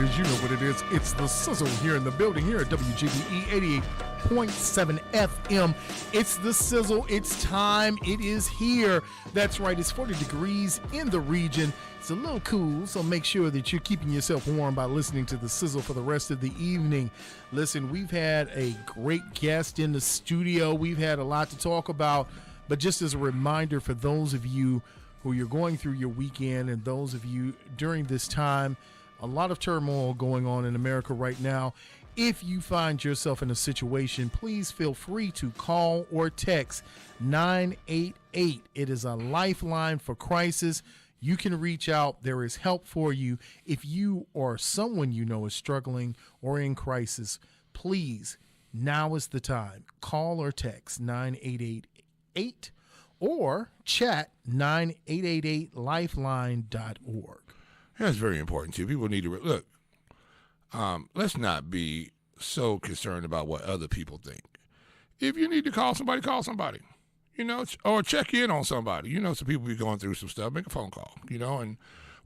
is. You know what it is. It's the Sizzle here in the building here at WGBE 88.7 FM. It's the Sizzle. It's time. It is here. That's right. It's 40 degrees in the region. It's a little cool, so make sure that you're keeping yourself warm by listening to the Sizzle for the rest of the evening. Listen, we've had a great guest in the studio. We've had a lot to talk about, but just as a reminder for those of you who you're going through your weekend and those of you during this time, a lot of turmoil going on in America right now. If you find yourself in a situation, please feel free to call or text 988. It is a lifeline for crisis. You can reach out. There is help for you. If you or someone you know is struggling or in crisis, please, now is the time. Call or text 9888 or chat 9888lifeline.org. That's very important, too. People need to look. Let's not be so concerned about what other people think. If you need to call somebody, call somebody. Or check in on somebody. Some people be going through some stuff. Make a phone call,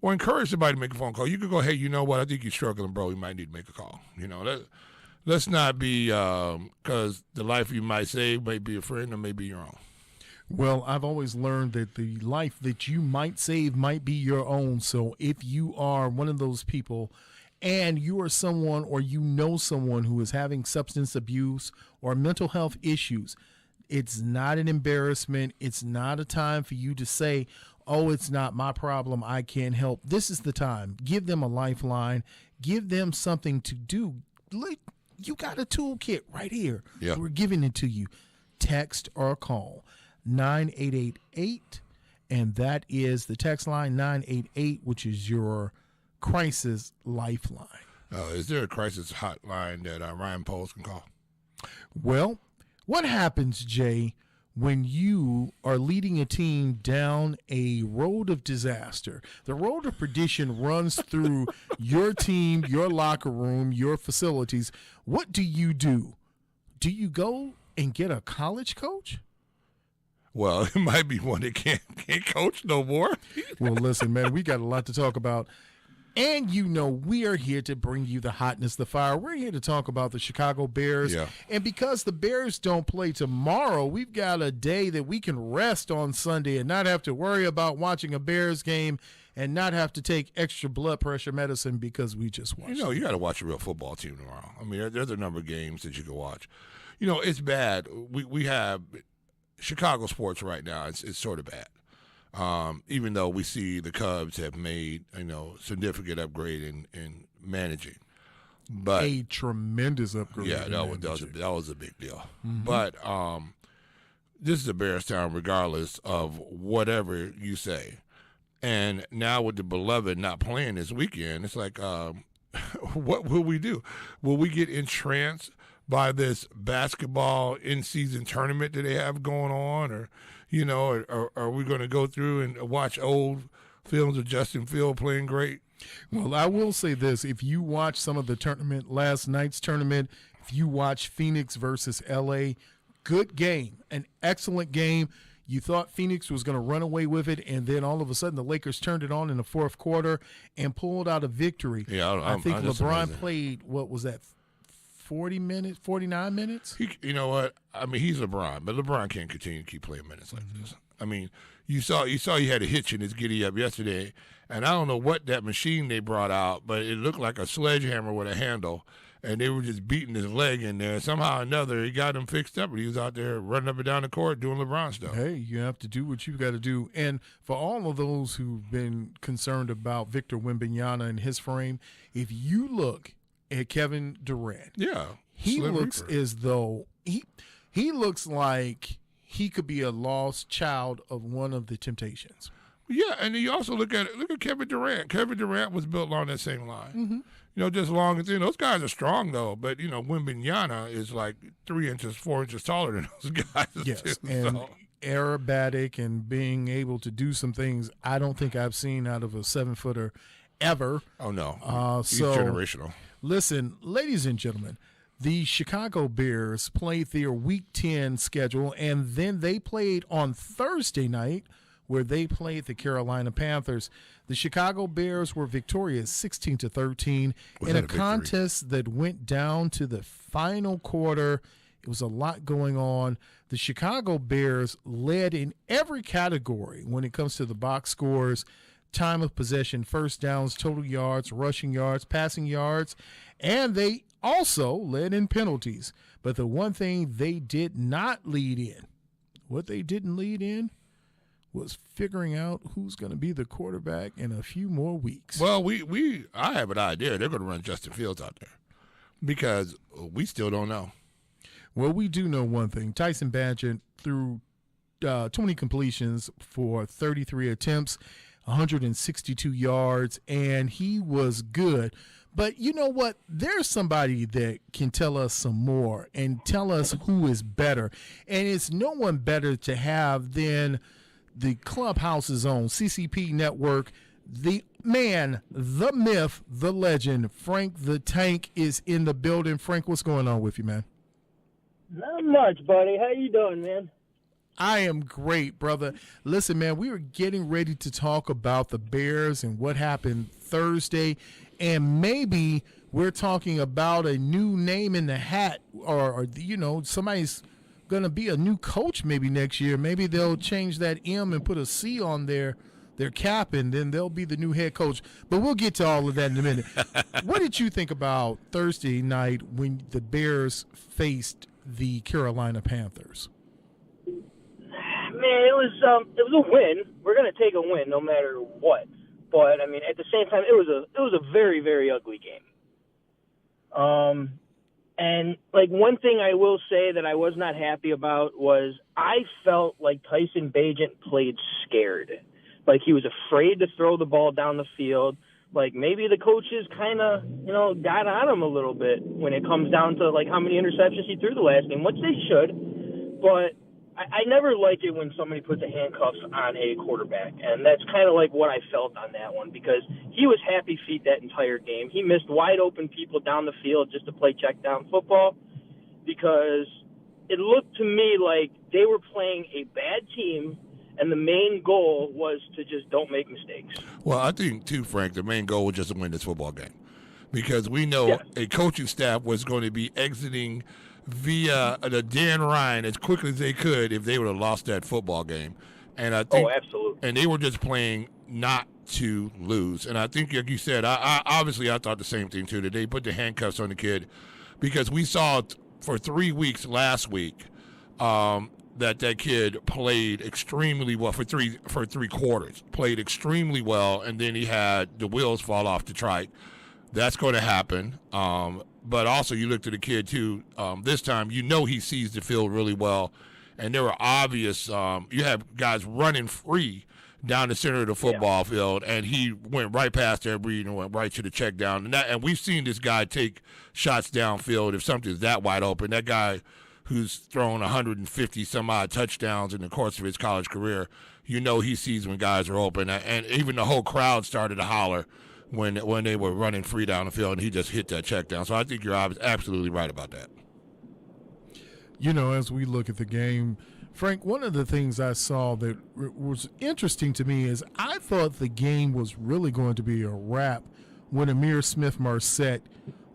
or encourage somebody to make a phone call. You could go, hey, you know what? I think you're struggling, bro. You might need to make a call. Let's not be, because the life you might save may be a friend or may be your own. Well, I've always learned that the life that you might save might be your own. So if you are one of those people and you are someone or you know someone who is having substance abuse or mental health issues, it's not an embarrassment. It's not a time for you to say, oh, it's not my problem, I can't help. This is the time. Give them a lifeline. Give them something to do. You got a toolkit right here. Yeah. We're giving it to you. Text or call 9888, and that is the text line 988, which is your crisis lifeline. Is there a crisis hotline that Ryan Poles can call? Well, what happens, Jay, when you are leading a team down a road of disaster? The road of perdition runs through your team, your locker room, your facilities. What do? Do you go and get a college coach? Well, it might be one that can't coach no more. Well, listen, man, we got a lot to talk about. And we are here to bring you the hotness, the fire. We're here to talk about the Chicago Bears. Yeah. And because the Bears don't play tomorrow, we've got a day that we can rest on Sunday and not have to worry about watching a Bears game and not have to take extra blood pressure medicine because we just watched. You got to watch a real football team tomorrow. I mean, there's a number of games that you can watch. It's bad. We have Chicago sports right now. It's sort of bad. Even though we see the Cubs have made, significant upgrade in managing. But a tremendous upgrade. Yeah, that was a big deal. Mm-hmm. But this is a Bears town regardless of whatever you say. And now with the beloved not playing this weekend, it's like, what will we do? Will we get entranced by this basketball in-season tournament that they have going on, or are we going to go through and watch old films of Justin Field playing great? Well, I will say this. If you watch some of the tournament, last night's tournament, if you watch Phoenix versus L.A., good game, an excellent game. You thought Phoenix was going to run away with it, and then all of a sudden the Lakers turned it on in the fourth quarter and pulled out a victory. Yeah, I think LeBron played, what was that, 49 minutes? You know what? I mean, he's LeBron, but LeBron can't continue to keep playing minutes like this. I mean, you saw he had a hitch in his giddy up yesterday, and I don't know what that machine they brought out, but it looked like a sledgehammer with a handle, and they were just beating his leg in there. Somehow or another, he got him fixed up, and he was out there running up and down the court doing LeBron stuff. Hey, you have to do what you've got to do. And for all of those who've been concerned about Victor Wembanyama and his frame, if you look at Kevin Durant, he looks as though he looks like he could be a lost child of one of the Temptations. Yeah, and you also look at Kevin Durant. Kevin Durant was built along that same line. Mm-hmm. Just long and thin. Those guys are strong though, but Wembanyama is like 3 inches, 4 inches taller than those guys. Yes, too, and aerobatic and being able to do some things I don't think I've seen out of a 7-footer ever. Oh no, he's so generational. Listen, ladies and gentlemen, the Chicago Bears played their Week 10 schedule, and then they played on Thursday night where they played the Carolina Panthers. The Chicago Bears were victorious 16-13 in a contest that went down to the final quarter. It was a lot going on. The Chicago Bears led in every category when it comes to the box scores: time of possession, first downs, total yards, rushing yards, passing yards, and they also led in penalties. But the one thing they did not lead in, what they didn't lead in, was figuring out who's going to be the quarterback in a few more weeks. Well, I have an idea. They're going to run Justin Fields out there because we still don't know. Well, we do know one thing. Tyson Bagent threw 20 completions for 33 attempts, 162 yards, and he was good. But you know what? There's somebody that can tell us some more and tell us who is better. And it's no one better to have than the Clubhouse's own CCP Network. The man, the myth, the legend, Frank the Tank is in the building. Frank, what's going on with you, man? Not much, buddy. How you doing, man? I am great, brother. Listen, man, we were getting ready to talk about the Bears and what happened Thursday, and maybe we're talking about a new name in the hat, or you know, somebody's going to be a new coach maybe next year. Maybe they'll change that M and put a C on their cap, and then they'll be the new head coach. But we'll get to all of that in a minute. What did you think about Thursday night when the Bears faced the Carolina Panthers? Man, it was a win. We're gonna take a win no matter what. But I mean, at the same time, it was a very, very ugly game. And like, one thing I will say that I was not happy about was I felt like Tyson Bagent played scared. Like he was afraid to throw the ball down the field. Like maybe the coaches kind of, you know, got on him a little bit when it comes down to like how many interceptions he threw the last game, which they should. But I never like it when somebody puts the handcuffs on a quarterback, and that's kind of like what I felt on that one, because he was happy feet that entire game. He missed wide open people down the field just to play check down football, because it looked to me like they were playing a bad team, and the main goal was to just don't make mistakes. Well, I think, too, Frank, the main goal was just to win this football game, because we know a coaching staff was going to be exiting via the Dan Ryan as quickly as they could if they would have lost that football game. And I think, absolutely. And they were just playing not to lose. And I think, like you said, I thought the same thing too, that they put the handcuffs on the kid, because we saw for 3 weeks last week that kid played extremely well for three quarters, played extremely well, and then he had the wheels fall off the trike. That's going to happen. But also, you looked at the kid, too. This time, you know he sees the field really well. And there were obvious you have guys running free down the center of the football field, and he went right past everybody and went right to the check down. And we've seen this guy take shots downfield if something's that wide open. That guy who's thrown 150-some-odd touchdowns in the course of his college career, you know he sees when guys are open. And even the whole crowd started to holler when they were running free down the field, and he just hit that check down. So I think you're absolutely right about that. You know, as we look at the game, Frank, one of the things I saw that was interesting to me is I thought the game was really going to be a wrap when Amir Smith-Marset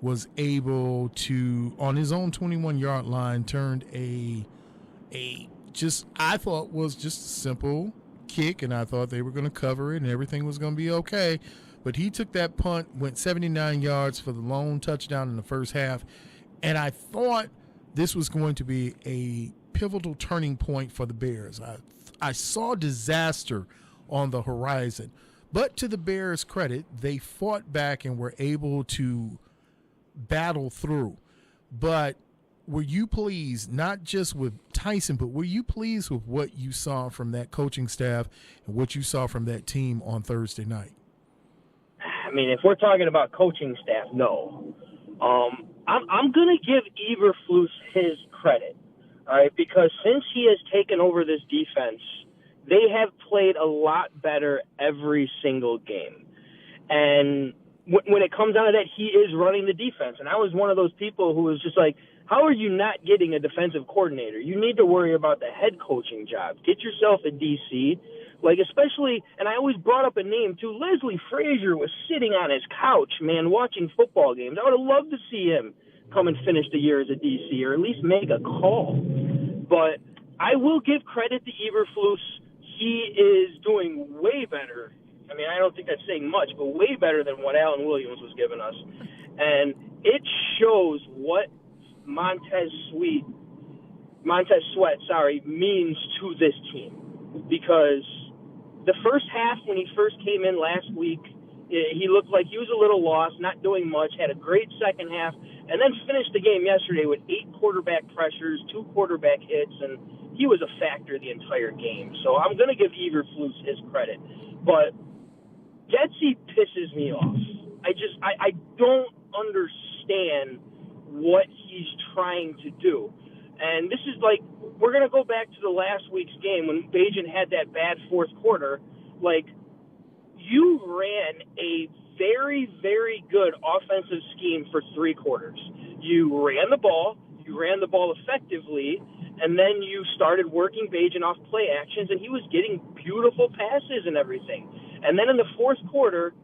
was able to, on his own 21-yard line, turned I thought was just a simple kick, and I thought they were going to cover it and everything was going to be okay. But he took that punt, went 79 yards for the lone touchdown in the first half, and I thought this was going to be a pivotal turning point for the Bears. I saw disaster on the horizon. But to the Bears' credit, they fought back and were able to battle through. But were you pleased, not just with Tyson, but were you pleased with what you saw from that coaching staff and what you saw from that team on Thursday night? I mean, if we're talking about coaching staff, no. I'm going to give Eberflus his credit, all right, because since he has taken over this defense, they have played a lot better every single game. And when it comes down to that, he is running the defense. And I was one of those people who was just like, how are you not getting a defensive coordinator? You need to worry about the head coaching job. Get yourself a DC Like, especially, and I always brought up a name, too. Leslie Frazier was sitting on his couch, man, watching football games. I would have loved to see him come and finish the year as a DC or at least make a call. But I will give credit to Eberflus. He is doing way better. I mean, I don't think that's saying much, but way better than what Alan Williams was giving us. And it shows what Montez Sweat, means to this team. Because the first half, when he first came in last week, he looked like he was a little lost, not doing much, had a great second half, and then finished the game yesterday with 8 quarterback pressures, 2 quarterback hits, and he was a factor the entire game. So I'm going to give Eberflus his credit. But Getsy pisses me off. I don't understand what he's trying to do. And this is like, we're going to go back to the last week's game when Bagent had that bad fourth quarter. Like, you ran a very, very good offensive scheme for 3 quarters. You ran the ball effectively, and then you started working Bagent off play actions, and he was getting beautiful passes and everything. And then in the fourth quarter,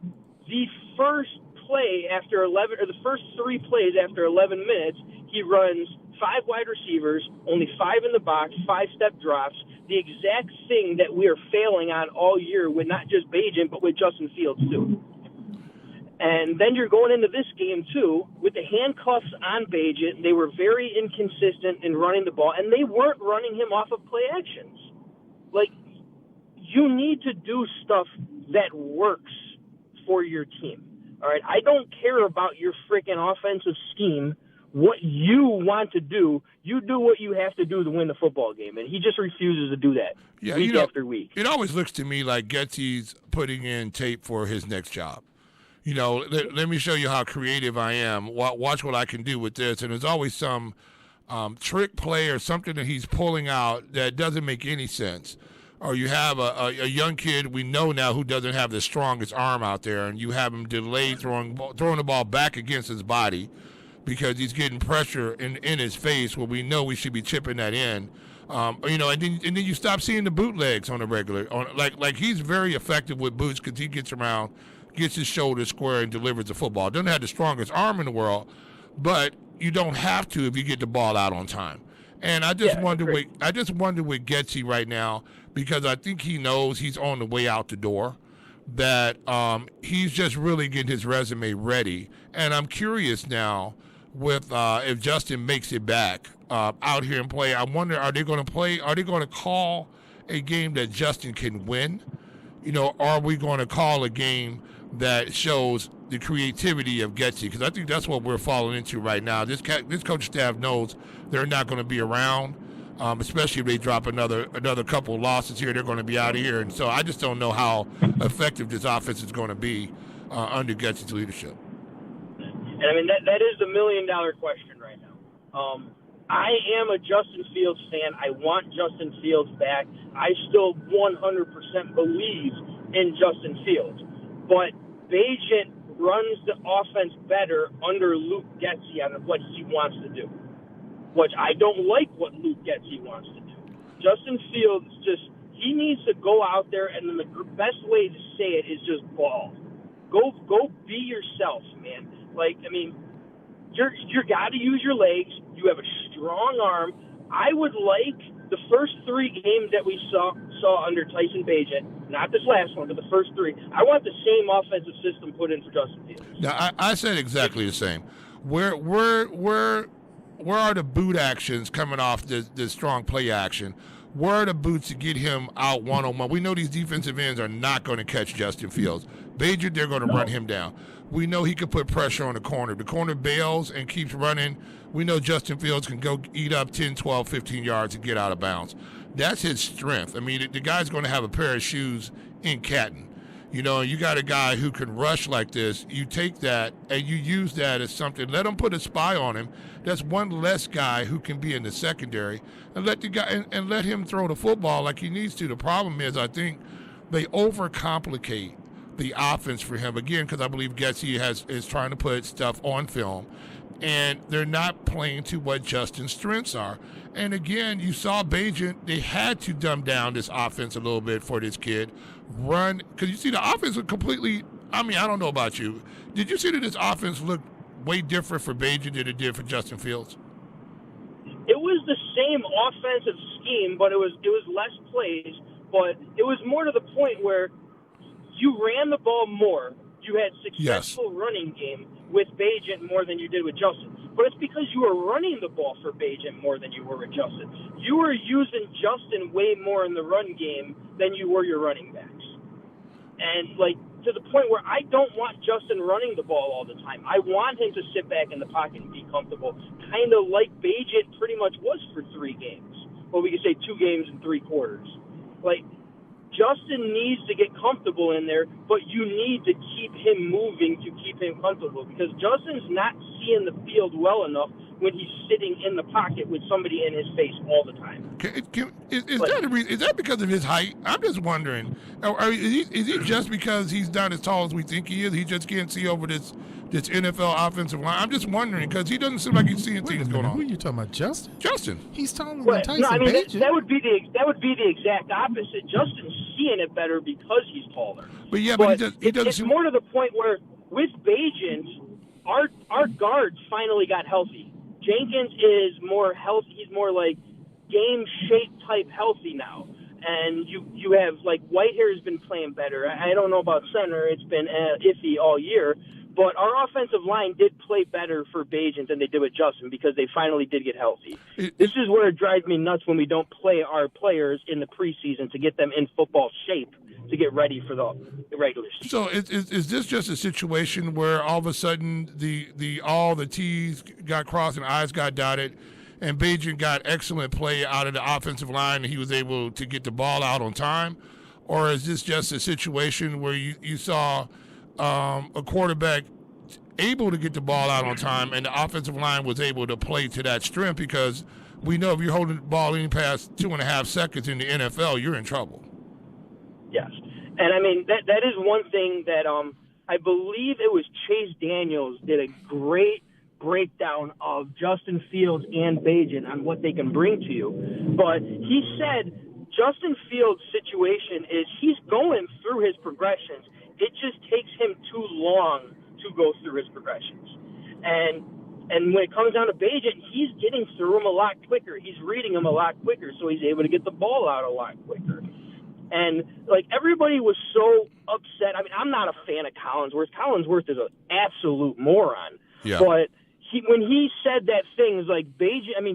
the first 3 plays after 11 minutes, he runs 5 wide receivers, only 5 in the box, 5-step drops, the exact thing that we are failing on all year with not just Bagent, but with Justin Fields, too. And then you're going into this game, too, with the handcuffs on Bagent. They were very inconsistent in running the ball, and they weren't running him off of play actions. Like, you need to do stuff that works for your team. All right, I don't care about your freaking offensive scheme. What you want to do, you do what you have to do to win the football game, and he just refuses to do that week after week. It always looks to me like Getsy's putting in tape for his next job. Let me show you how creative I am. Watch what I can do with this. And there's always some trick play or something that he's pulling out that doesn't make any sense. Or you have a young kid we know now who doesn't have the strongest arm out there, and you have him delayed throwing the ball back against his body because he's getting pressure in his face where we know we should be chipping that in. And then you stop seeing the bootlegs on a regular. Like he's very effective with boots because he gets around, gets his shoulders square, and delivers the football. Doesn't have the strongest arm in the world, but you don't have to if you get the ball out on time. And I just wonder with Getsy right now, because I think he knows he's on the way out the door, that he's just really getting his resume ready. And I'm curious now with if Justin makes it back out here and play. I wonder, are they going to call a game that Justin can win? Are we going to call a game that shows the creativity of Getsy? Because I think that's what we're falling into right now. This coach staff knows they're not going to be around, especially if they drop another couple of losses here. They're going to be out of here. And so I just don't know how effective this offense is going to be under Getsy's leadership. And, I mean, that is the million-dollar question right now. I am a Justin Fields fan. I want Justin Fields back. I still 100% believe in Justin Fields. But Bagent runs the offense better under Luke Getsy on what he wants to do, which I don't like what Luke Getsy wants to do. Justin Fields he needs to go out there, and the best way to say it is just ball. Go be yourself, man. Like, I mean, you got to use your legs. You have a strong arm. I would like the first 3 games that we saw under Tyson Bagent, not this last one, but the first 3. I want the same offensive system put in for Justin Fields. Now, I said exactly the same. Where are the boot actions coming off this strong play action? Where are the boots to get him out one-on-one? We know these defensive ends are not going to catch Justin Fields. Bagent, they're going to run him down. We know he can put pressure on the corner. The corner bails and keeps running. We know Justin Fields can go eat up 10, 12, 15 yards and get out of bounds. That's his strength. I mean, the guy's going to have a pair of shoes in Canton. You got a guy who can rush like this. You take that and you use that as something. Let him put a spy on him. That's one less guy who can be in the secondary, and let the guy and let him throw the football like he needs to. The problem is, I think they overcomplicate the offense for him again because I believe Getsy is trying to put stuff on film. and they're not playing to what Justin's strengths are. And again, you saw Bagent, they had to dumb down this offense a little bit for this kid. Run, because you see the offense was completely, I don't know about you. Did you see that this offense looked way different for Bagent than it did for Justin Fields? It was the same offensive scheme, but it was less plays. But it was more to the point where you ran the ball more. You had successful running game with Bagent more than you did with Justin. But it's because you were running the ball for Bagent more than you were with Justin. You were using Justin way more in the run game than you were your running backs. And, to the point where I don't want Justin running the ball all the time. I want him to sit back in the pocket and be comfortable, kind of like Bagent pretty much was for 3 games. Well, we could say 2 games and 3 quarters. Justin needs to get comfortable in there, but you need to keep him moving to keep him comfortable because Justin's not seeing the field well enough when he's sitting in the pocket with somebody in his face all the time. Is that because of his height? I'm just wondering. Is he just because he's not as tall as we think he is? He just can't see over this NFL offensive line. I'm just wondering because he doesn't seem like he's seeing things going on. Who are you talking about, Justin? Justin. He's taller than Tyson Bagent. That would be the exact opposite. Justin's seeing it better because he's taller. But he doesn't. It's more to the point where with Bagent, our guards finally got healthy. Jenkins is more healthy. He's more like game shape type healthy now. And you have Whitehair's been playing better. I don't know about center. It's been iffy all year. But our offensive line did play better for Bagent than they did with Justin because they finally did get healthy. This is where it drives me nuts when we don't play our players in the preseason to get them in football shape to get ready for the regular season. So is this just a situation where all of a sudden all the T's got crossed and I's got dotted, and Bagent got excellent play out of the offensive line and he was able to get the ball out on time? Or is this just a situation where you saw a quarterback able to get the ball out on time and the offensive line was able to play to that strength? Because we know if you're holding the ball in past 2.5 seconds in the NFL, you're in trouble. Yes. And that is one thing that I believe it was Chase Daniels did a great breakdown of Justin Fields and Bagent on what they can bring to you. But he said Justin Fields' situation is he's going through his progressions. It just takes him too long to go through his progressions. And when it comes down to Bagent, he's getting through them a lot quicker. He's reading them a lot quicker, so he's able to get the ball out a lot quicker. And, everybody was so upset. I'm not a fan of Collinsworth. Collinsworth is an absolute moron. Yeah. But when he said that thing,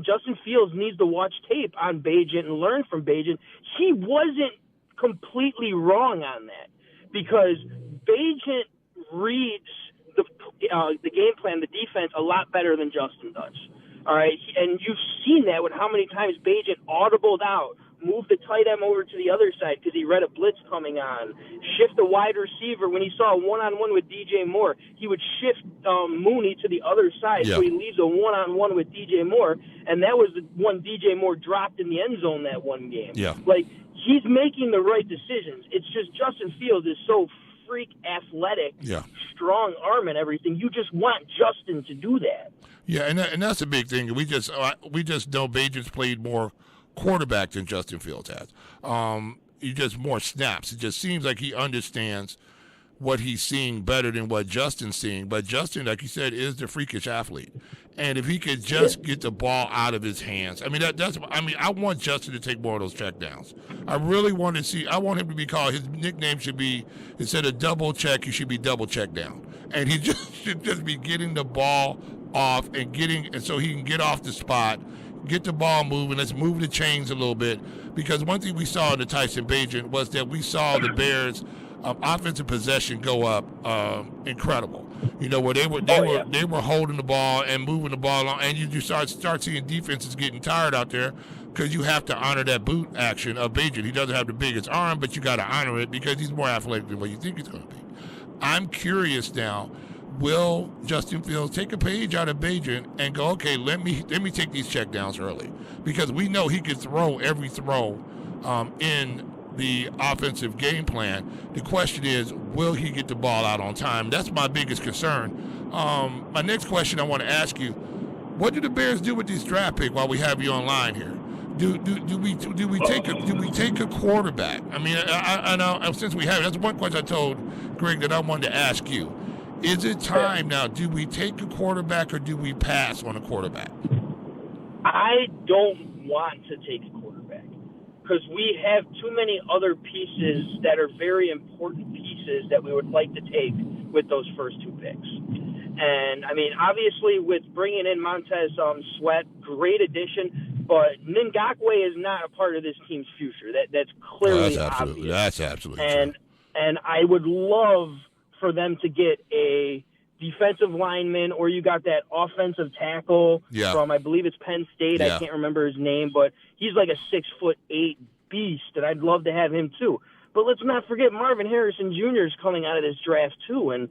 Justin Fields needs to watch tape on Bagent and learn from Bagent. He wasn't completely wrong on that because Bagent reads the game plan, the defense, a lot better than Justin does. All right? And you've seen that with how many times Bagent audibled out, moved the tight end over to the other side because he read a blitz coming on, shift the wide receiver. When he saw a one-on-one with DJ Moore, he would shift Mooney to the other side, so he leaves a one-on-one with DJ Moore, and that was the one DJ Moore dropped in the end zone that one game. Yeah. He's making the right decisions. It's just Justin Fields is so freak athletic, strong arm and everything. You just want Justin to do that. Yeah, and that's a big thing. We just know Bagent's played more quarterback than Justin Fields has. He just more snaps. It just seems like he understands what he's seeing better than what Justin's seeing. But Justin, like you said, is the freakish athlete. And if he could just get the ball out of his hands, I want Justin to take more of those checkdowns. I really want to see. I want him to be called. His nickname should be, instead of double check, he should be double check down. And he should just be getting the ball off and so he can get off the spot. Get the ball moving. Let's move the chains a little bit. Because one thing we saw in the Tyson Bagent was that we saw the Bears' offensive possession go up incredible. Where they were holding the ball and moving the ball on, and you start seeing defenses getting tired out there because you have to honor that boot action of Bagent. He doesn't have the biggest arm, but you got to honor it because he's more athletic than what you think he's going to be. I'm curious now. Will Justin Fields take a page out of Bagent and go, okay, let me take these checkdowns early? Because we know he can throw every throw in the offensive game plan. The question is, will he get the ball out on time? That's my biggest concern. My next question I want to ask you: what do the Bears do with these draft pick while we have you online here? Do we take a quarterback? I mean, I know since we have it, that's one question I told Greg that I wanted to ask you. Is it time now? Do we take a quarterback or do we pass on a quarterback? I don't want to take a quarterback because we have too many other pieces that are very important pieces that we would like to take with those first two picks. And, I mean, obviously with bringing in Montez Sweat, great addition, but Ngakoue is not a part of this team's future. That's clearly obvious. That's absolutely true. And I would love for them to get a defensive lineman, or you got that offensive tackle from, I believe it's Penn State. I can't remember his name, but he's like a 6'8" beast, and I'd love to have him too. But let's not forget Marvin Harrison Jr. is coming out of this draft too, and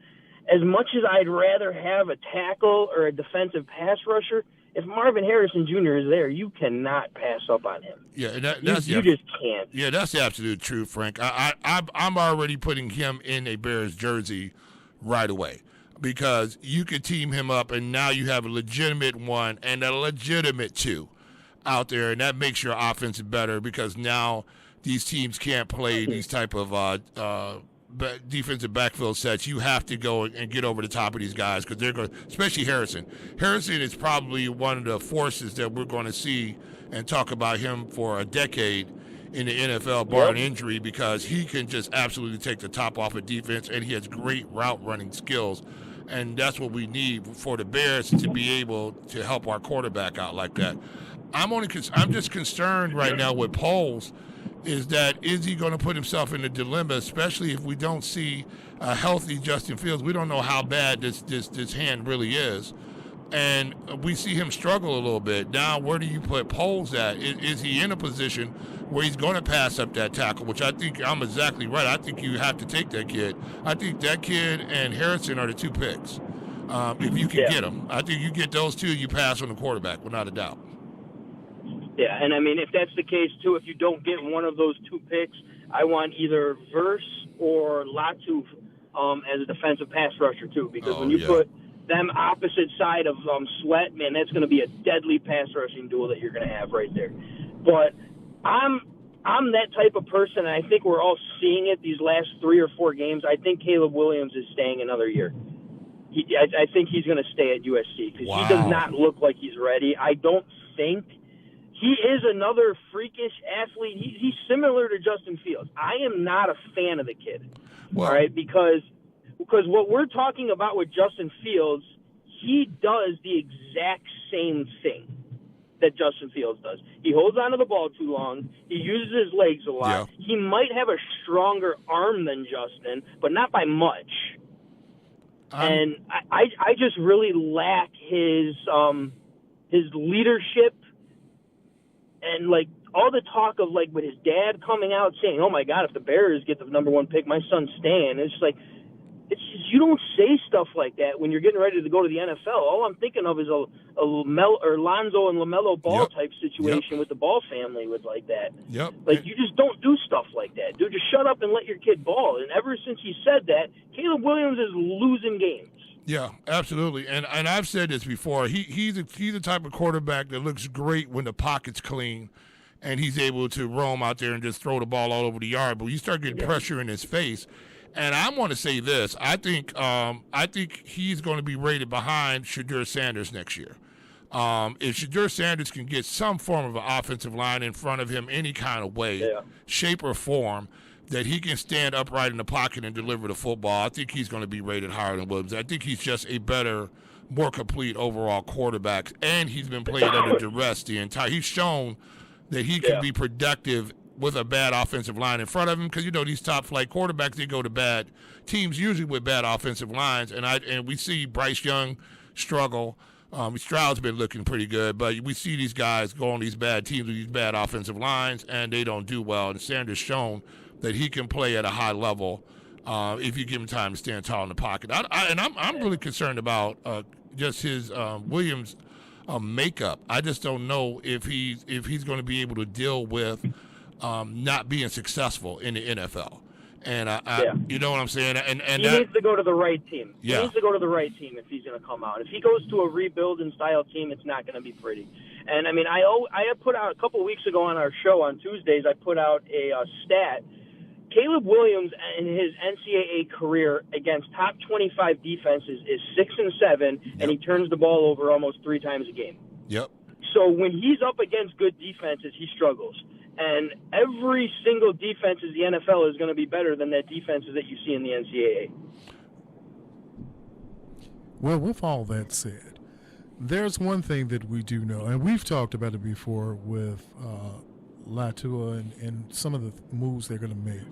as much as I'd rather have a tackle or a defensive pass rusher, if Marvin Harrison Jr. is there, you cannot pass up on him. Yeah, you just can't. Yeah, that's the absolute truth, Frank. I'm already putting him in a Bears jersey right away because you could team him up, and now you have a legitimate one and a legitimate two out there, and that makes your offense better because now these teams can't play these type of defensive backfield sets. You have to go and get over the top of these guys because they're going, especially Harrison. Harrison is probably one of the forces that we're going to see and talk about him for a decade in the NFL, barring injury, because he can just absolutely take the top off of defense, and he has great route running skills. And that's what we need for the Bears to be able to help our quarterback out like that. I'm just concerned right now with Poles. Is he going to put himself in a dilemma, especially if we don't see a healthy Justin Fields? We don't know how bad this hand really is, and we see him struggle a little bit. Now, where do you put Poles at? Is he in a position where he's going to pass up that tackle, which I think I'm exactly right. I think you have to take that kid. I think that kid and Harrison are the two picks. If you can get them. I think you get those two, you pass on the quarterback, without a doubt. Yeah, and I mean, if that's the case, too, if you don't get one of those two picks, I want either Verse or Latu as a defensive pass rusher, too, because when you put them opposite side of Sweat, man, that's going to be a deadly pass rushing duel that you're going to have right there. But I'm that type of person, and I think we're all seeing it these last 3 or 4 games. I think Caleb Williams is staying another year. I think he's going to stay at USC because he does not look like he's ready. I don't think he is another freakish athlete. He's similar to Justin Fields. I am not a fan of the kid, all right, because what we're talking about with Justin Fields, he does the exact same thing that Justin Fields does. He holds onto the ball too long. He uses his legs a lot. Yeah. He might have a stronger arm than Justin, but not by much. And I just really lack his leadership. And, like, all the talk of, like, with his dad coming out saying, oh, my God, if the Bears get the number 1 pick, my son's staying. It's just like, you don't say stuff like that when you're getting ready to go to the NFL. All I'm thinking of is a Lonzo and LaMelo Ball type situation with the Ball family with like that. Like, you just don't do stuff like that. Dude, just shut up and let your kid ball. And ever since he said that, Caleb Williams is losing games. Yeah, absolutely. And I've said this before. He's the type of quarterback that looks great when the pocket's clean and he's able to roam out there and just throw the ball all over the yard. But you start getting pressure in his face. And I want to say this. I think he's going to be rated behind Shadur Sanders next year. If Shadur Sanders can get some form of an offensive line in front of him any kind of way, shape or form, that he can stand upright in the pocket and deliver the football, I think he's going to be rated higher than Williams. I think he's just a better, more complete overall quarterback, and he's been playing under duress the entire. He's shown that he can be productive with a bad offensive line in front of him, because, you know, these top-flight quarterbacks, they go to bad teams, usually with bad offensive lines, and we see Bryce Young struggle. Stroud's been looking pretty good, but we see these guys go on these bad teams with these bad offensive lines, and they don't do well. And Sanders shown that he can play at a high level if you give him time to stand tall in the pocket. I'm really concerned about just his Williams makeup. I just don't know if he's going to be able to deal with not being successful in the NFL. And Yeah. you know what I'm saying? And he needs to go to the right team. Yeah. He needs to go to the right team if he's going to come out. If he goes to a rebuilding style team, it's not going to be pretty. And I mean, I put out a couple of weeks ago on our show on Tuesdays. I put out a stat. Caleb Williams in his NCAA career against top 25 defenses is 6-7, and he turns the ball over almost 3 times a game. Yep. So when he's up against good defenses, he struggles. And every single defense in the NFL is going to be better than that defenses that you see in the NCAA. Well, with all that said, there's one thing that we do know, and we've talked about it before with Latua and some of the moves they're going to make.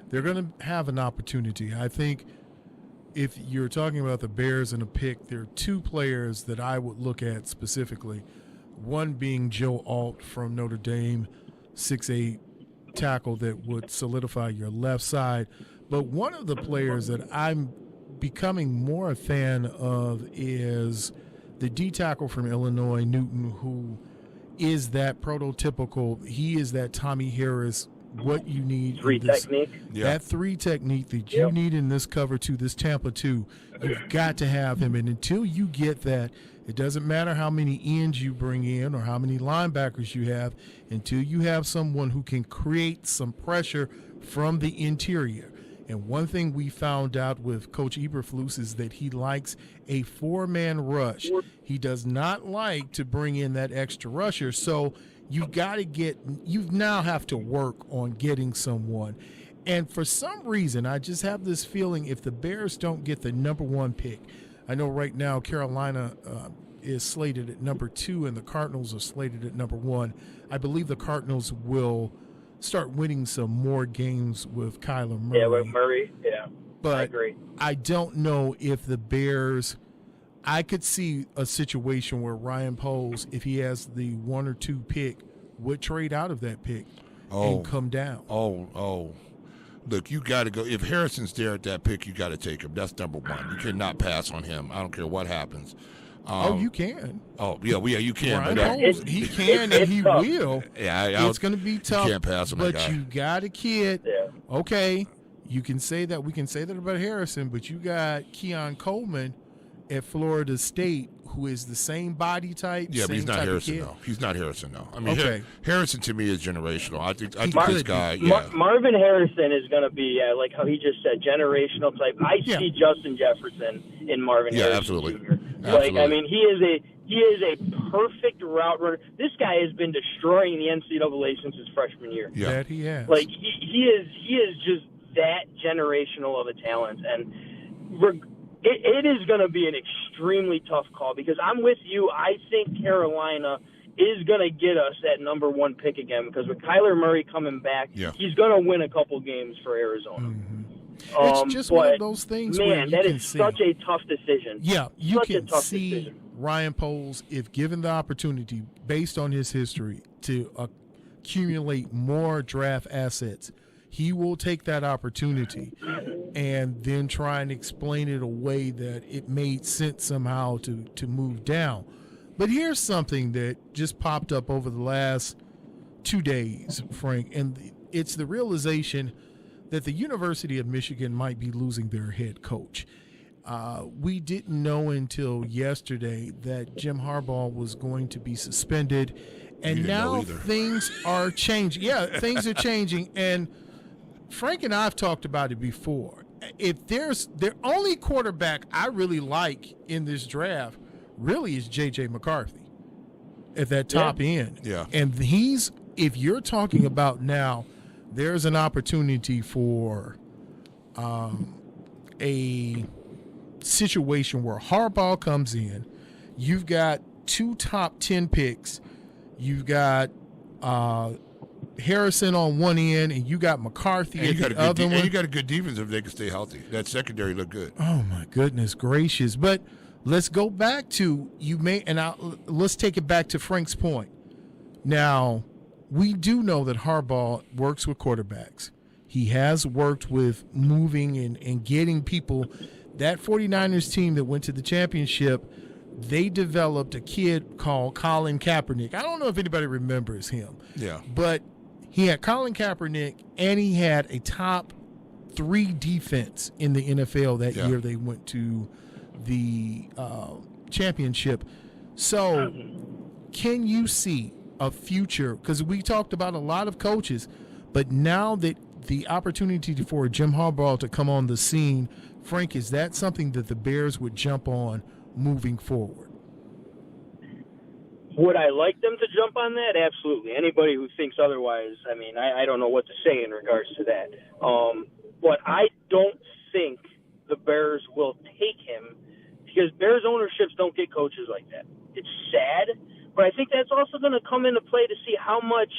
They're going to have an opportunity. I think if you're talking about the Bears and a pick, there are 2 players that I would look at specifically, one being Joe Alt from Notre Dame, 6'8" tackle that would solidify your left side. But one of the players that I'm becoming more a fan of is the D tackle from Illinois, Newton, who is that prototypical. He is that Tommy Harris, what you need. 3 technique. Yeah. That 3 technique that you need in this cover 2, this Tampa 2, you've got to have him. And until you get that, it doesn't matter how many ends you bring in or how many linebackers you have, until you have someone who can create some pressure from the interior. And one thing we found out with Coach Eberflus is that he likes a 4-man rush. He does not like to bring in that extra rusher. So you now have to work on getting someone. And for some reason, I just have this feeling if the Bears don't get the number 1 pick, I know right now Carolina is slated at number 2 and the Cardinals are slated at number 1. I believe the Cardinals will start winning some more games with Kyler Murray. Yeah, with Murray, yeah. But I agree. I don't know if the Bears – I could see a situation where Ryan Poles, if he has the 1 or 2 pick, would trade out of that pick and come down. Look, you got to go. If Harrison's there at that pick, you got to take him. That's number 1. You cannot pass on him. I don't care what happens. You can. You can. Ryan But Poles, he can and he tough. will. Yeah, it's going to be tough. You can't pass on that but guy. you got a kid. Yeah. Okay, you can say that. We can say that about Harrison, but you got Keon Coleman at Florida State, who is the same body type. Yeah, but he's not Harrison, though. He's not Harrison, though. I mean, Harrison to me is generational. I think this guy, Marvin Harrison is going to be, like how he just said, generational type. I see Justin Jefferson in Marvin Harrison. Absolutely. Jr. Like, I mean, he is a perfect route runner. This guy has been destroying the NCAA since his freshman year. Yeah. That he has. Like, he is just that generational of a talent. And it is going to be an extremely tough call because I'm with you. I think Carolina is going to get us that number 1 pick again because with Kyler Murray coming back, he's going to win a couple games for Arizona. Mm-hmm. It's just one of those things where you that can is see. Such a tough decision. Yeah, you such can a tough see decision. Ryan Poles, if given the opportunity, based on his history, to accumulate more draft assets, he will take that opportunity and then try and explain it a way that it made sense somehow to move down. But here's something that just popped up over the last 2 days, Frank, and it's the realization that the University of Michigan might be losing their head coach. We didn't know until yesterday that Jim Harbaugh was going to be suspended, and now things are changing. Yeah, things are changing, and Frank and I have talked about it before. If there's the only quarterback I really like in this draft really is J.J. McCarthy at that top end. Yeah. And if you're talking about now, there's an opportunity for a situation where Harbaugh comes in. You've got 2 top 10 picks. You've got Harrison on one end, and you got McCarthy at the other one. And you got a good defense if they can stay healthy. That secondary looked good. Oh, my goodness gracious. But let's go back to let's take it back to Frank's point. Now, we do know that Harbaugh works with quarterbacks. He has worked with moving and getting people. That 49ers team that went to the championship, they developed a kid called Colin Kaepernick. I don't know if anybody remembers him. Yeah. But he had Colin Kaepernick, and he had a top 3 defense in the NFL that Yeah. year they went to the championship. So can you see a future? Because we talked about a lot of coaches, but now that the opportunity for Jim Harbaugh to come on the scene, Frank, is that something that the Bears would jump on moving forward? Would I like them to jump on that? Absolutely. Anybody who thinks otherwise, I mean, I don't know what to say in regards to that. But I don't think the Bears will take him because Bears ownerships don't get coaches like that. It's sad, but I think that's also going to come into play to see how much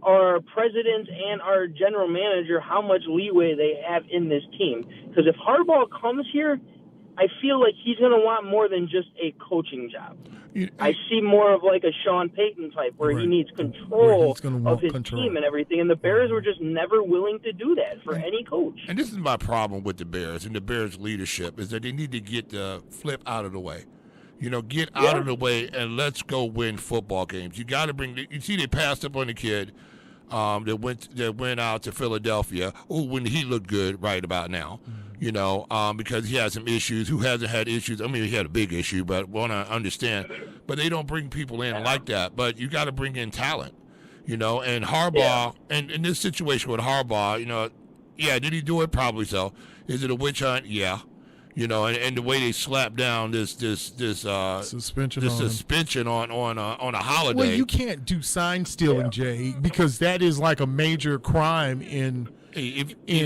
our president and our general manager, how much leeway they have in this team. Because if Harbaugh comes here, I feel like he's going to want more than just a coaching job. I see more of like a Sean Payton type where he needs control of his team and everything, and the Bears were just never willing to do that for any coach. And this is my problem with the Bears and the Bears leadership is that they need to get the flip out of the way. Get out of the way and let's go win football games. You got to you see they passed up on the kid that went out to Philadelphia. When he looked good right about now. Because he has some issues. Who hasn't had issues? I mean, he had a big issue, but want to understand. But they don't bring people in like that. But you got to bring in talent, And Harbaugh, and in this situation with Harbaugh, did he do it? Probably so. Is it a witch hunt? Yeah. And the way they slapped down this suspension on a holiday. Well, you can't do sign stealing, Jay, because that is like a major crime in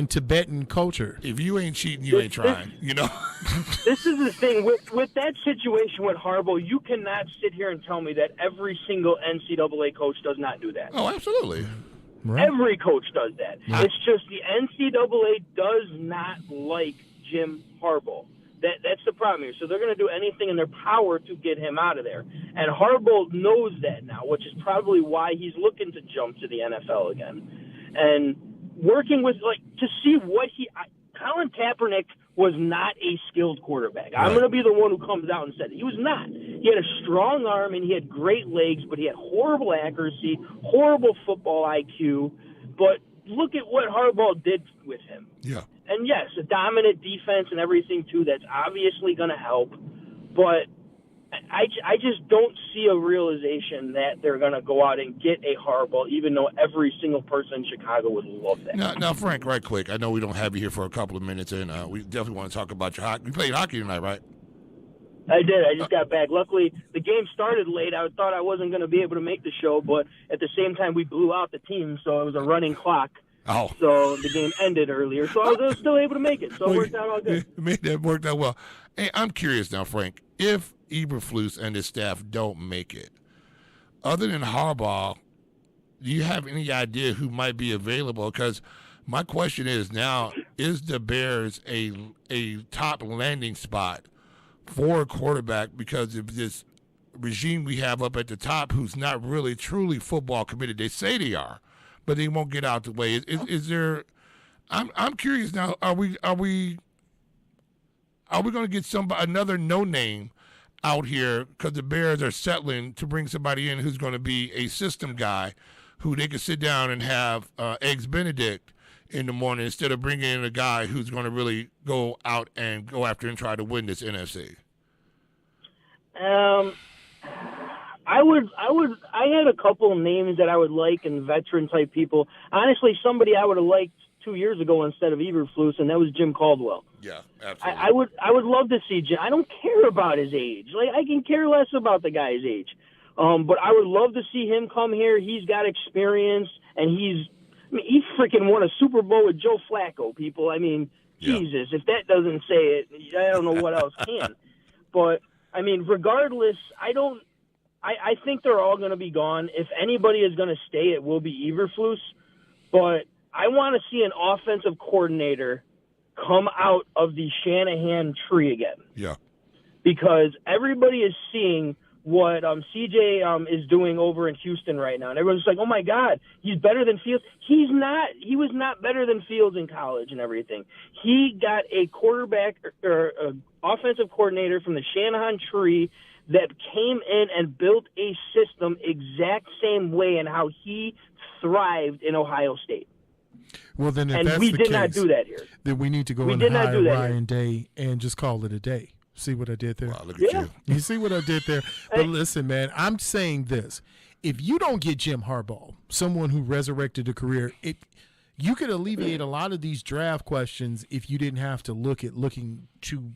Tibetan culture. If you ain't cheating, you ain't trying. This is the thing with that situation with Harbaugh. You cannot sit here and tell me that every single NCAA coach does not do that. Oh, absolutely. Right. Every coach does that. Yeah. It's just the NCAA does not like Jim Harbaugh. That's the problem here. So they're going to do anything in their power to get him out of there. And Harbaugh knows that now, which is probably why he's looking to jump to the NFL again. And working with, to see what Colin Kaepernick was not a skilled quarterback. I'm going to be the one who comes out and said it. He was not. He had a strong arm and he had great legs, but he had horrible accuracy, horrible football IQ. But look at what Harbaugh did with him. Yeah. And yes, a dominant defense and everything too, that's obviously going to help. But I just don't see a realization that they're going to go out and get a Harbaugh, even though every single person in Chicago would love that. Now, Frank, right quick, I know we don't have you here for a couple of minutes, and we definitely want to talk about your hockey. You played hockey tonight, right? I did. I just got back. Luckily, the game started late. I thought I wasn't going to be able to make the show, but at the same time, we blew out the team, so it was a running clock. Oh. So the game ended earlier, so I was still able to make it. So it worked out all good. That worked out well. Hey, I'm curious now, Frank, if Eberflus and his staff don't make it, other than Harbaugh, do you have any idea who might be available? Because my question is now, is the Bears a top landing spot for a quarterback because of this regime we have up at the top who's not really truly football committed? They say they are, but they won't get out the way. Is there? I'm curious now. Are we going to get another no name out here because the Bears are settling to bring somebody in who's going to be a system guy who they can sit down and have Eggs Benedict in the morning instead of bringing in a guy who's going to really go out and go after and try to win this NFC? I had a couple of names that I would like and veteran type people. Honestly, somebody I would have liked 2 years ago instead of Eberflus, and that was Jim Caldwell. Yeah, absolutely. I would love to see Jim. I don't care about his age. I can care less about the guy's age. But I would love to see him come here. He's got experience, and he freaking won a Super Bowl with Joe Flacco, people. I mean, Jesus, if that doesn't say it, I don't know what else can. But, I mean, regardless, I think they're all going to be gone. If anybody is going to stay, it will be Eberflus. But I want to see an offensive coordinator come out of the Shanahan tree again. Yeah. Because everybody is seeing what CJ is doing over in Houston right now. And everyone's like, oh, my God, he's better than Fields. He's not. He was not better than Fields in college and everything. He got a quarterback or offensive coordinator from the Shanahan tree that came in and built a system exact same way and how he thrived in Ohio State. Well, then if And that's we the did case, not do that here. then we need to go We and did not hire do that Ryan Day and just call it a day. See what I did there? Wow, look at you. You see what I did there? But listen, man, I'm saying this. If you don't get Jim Harbaugh, someone who resurrected a career, you could alleviate a lot of these draft questions if you didn't have to looking to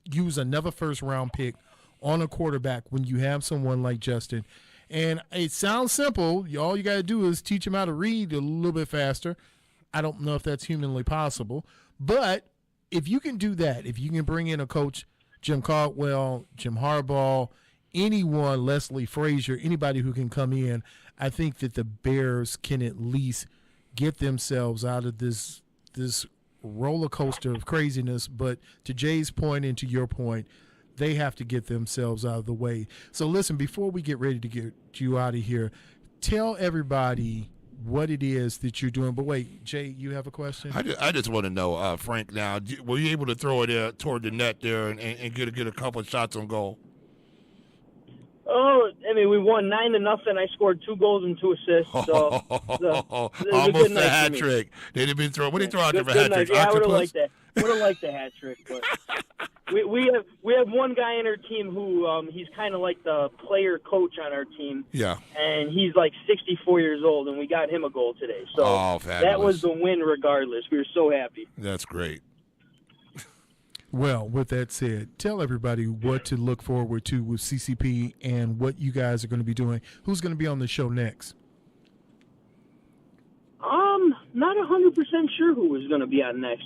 use another first-round pick on a quarterback when you have someone like Justin. And it sounds simple. All you got to do is teach him how to read a little bit faster. I don't know if that's humanly possible. But if you can do that, if you can bring in a coach, Jim Caldwell, Jim Harbaugh, anyone, Leslie Frazier, anybody who can come in, I think that the Bears can at least get themselves out of this roller coaster of craziness. But to Jay's point and to your point, they have to get themselves out of the way. So listen, before we get ready to get you out of here, tell everybody what it is that you're doing. But wait, Jay, you have a question? I just want to know, Frank, now, were you able to throw it toward the net there and get a couple of shots on goal? Oh, I mean, we won 9-0. I scored 2 goals and 2 assists. So almost a hat trick. They didn't even throw. What did they throw out there for hat trick? Yeah, I would have liked that. Would have liked the hat trick, but we have one guy in our team who he's kind of like the player coach on our team. Yeah. And he's like 64 years old, and we got him a goal today. So that was the win regardless. We were so happy. That's great. Well, with that said, tell everybody what to look forward to with CCP and what you guys are going to be doing. Who's going to be on the show next? Not 100% sure who is going to be on next.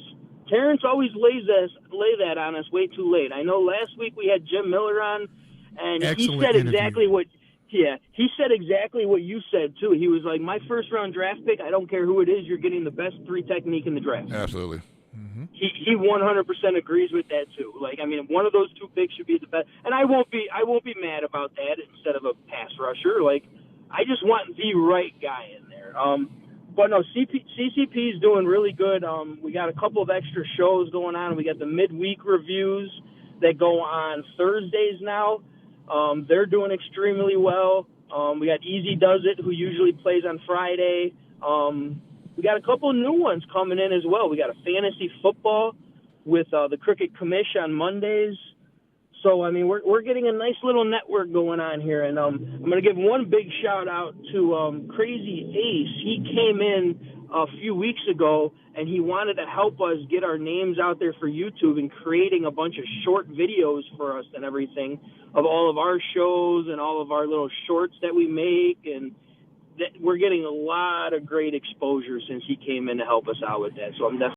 Terrence always lay that on us way too late. I know last week we had Jim Miller on, and Excellent he said interview. exactly what. Yeah, he said exactly what you said too. He was like, "My first-round draft pick. I don't care who it is. You're getting the best 3 technique in the draft." Absolutely. Mm-hmm. He 100% agrees with that too. Like, I mean, one of those 2 picks should be the best, and I won't be mad about that instead of a pass rusher. Like, I just want the right guy in there. But no, CCP is doing really good. We got a couple of extra shows going on. We got the midweek reviews that go on Thursdays now. They're doing extremely well. We got Easy Does It, who usually plays on Friday. We got a couple of new ones coming in as well. We got a fantasy football with the Cricket Commish on Mondays. So, I mean, we're getting a nice little network going on here. And I'm going to give one big shout-out to Crazy Ace. He came in a few weeks ago, and he wanted to help us get our names out there for YouTube and creating a bunch of short videos for us and everything of all of our shows and all of our little shorts that we make. And we're getting a lot of great exposure since he came in to help us out with that. So I'm definitely